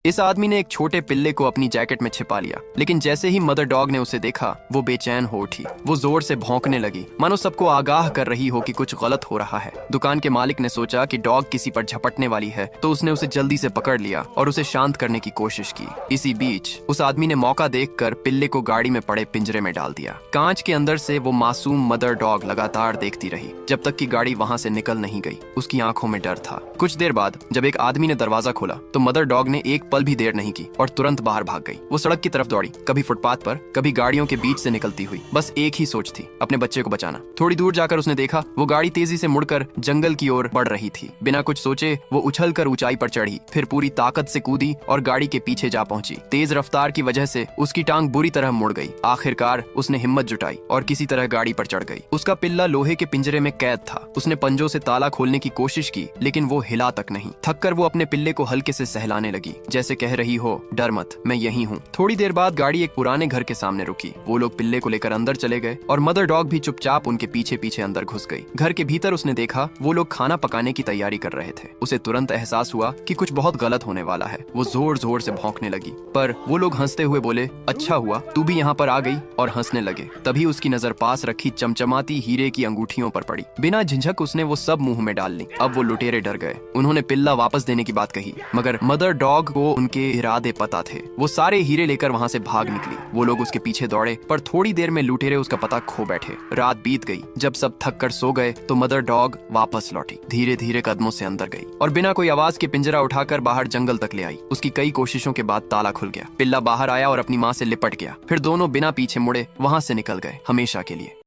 इस आदमी ने एक छोटे पिल्ले को अपनी जैकेट में छिपा लिया, लेकिन जैसे ही मदर डॉग ने उसे देखा वो बेचैन हो उठी। वो जोर से भौंकने लगी, मानो सबको आगाह कर रही हो कि कुछ गलत हो रहा है। दुकान के मालिक ने सोचा कि डॉग किसी पर झपटने वाली है, तो उसने उसे जल्दी से पकड़ लिया और उसे शांत करने की कोशिश की। इसी बीच उस आदमी ने मौका देखकर पिल्ले को गाड़ी में पड़े पिंजरे में डाल दिया। कांच के अंदर से वो मासूम मदर डॉग लगातार देखती रही जब तक कि गाड़ी वहां से निकल नहीं गई। उसकी आंखों में डर था। कुछ देर बाद जब एक आदमी ने दरवाजा खोला तो मदर डॉग ने एक पल भी देर नहीं की और तुरंत बाहर भाग गई। वो सड़क की तरफ दौड़ी, कभी फुटपाथ पर, कभी गाड़ियों के बीच से निकलती हुई। बस एक ही सोच थी, अपने बच्चे को बचाना। थोड़ी दूर जाकर उसने देखा वो गाड़ी तेजी से मुड़कर जंगल की ओर बढ़ रही थी। बिना कुछ सोचे वो उछलकर ऊंचाई पर चढ़ी, फिर पूरी ताकत से कूदी और गाड़ी के पीछे जा पहुंची। तेज रफ्तार की वजह से उसकी टांग बुरी तरह मुड़ गई। आखिरकार उसने हिम्मत जुटाई और किसी तरह गाड़ी पर चढ़ गई। उसका पिल्ला लोहे के पिंजरे में कैद था। उसने पंजों से ताला खोलने की कोशिश की, लेकिन वो हिला तक नहीं। थककर वो अपने पिल्ले को हल्के से सहलाने लगी, जैसे कह रही हो, डर मत, मैं यहीं हूँ। थोड़ी देर बाद गाड़ी एक पुराने घर के सामने रुकी। वो लोग पिल्ले को लेकर अंदर चले गए और मदर डॉग भी चुपचाप उनके पीछे पीछे अंदर घुस गई। घर के भीतर उसने देखा वो लोग खाना पकाने की तैयारी कर रहे थे। उसे तुरंत एहसास हुआ कि कुछ बहुत गलत होने वाला है। वो जोर जोर से भौंकने लगी, पर वो लोग हंसते हुए बोले, अच्छा हुआ तू भी यहाँ पर आ गई, और हंसने लगे। तभी उसकी नजर पास रखी चमचमाती हीरे की अंगूठियों पर पड़ी। बिना झिझक उसने वो सब मुंह में डाल ली। अब वो लुटेरे डर गए। उन्होंने पिल्ला वापस देने की बात कही, मगर मदर डॉग को उनके इरादे पता थे। वो सारे हीरे लेकर वहाँ से भाग निकली। वो लोग उसके पीछे दौड़े, पर थोड़ी देर में लुटेरे उसका पता खो बैठे। रात बीत गई। जब सब थक कर सो गए तो मदर डॉग वापस लौटी, धीरे धीरे कदमों से अंदर गई और बिना कोई आवाज के पिंजरा उठाकर बाहर जंगल तक ले आई। उसकी कई कोशिशों के बाद ताला खुल गया। पिल्ला बाहर आया और अपनी माँ से लिपट गया। फिर दोनों बिना पीछे मुड़े वहाँ से निकल गए, हमेशा के लिए।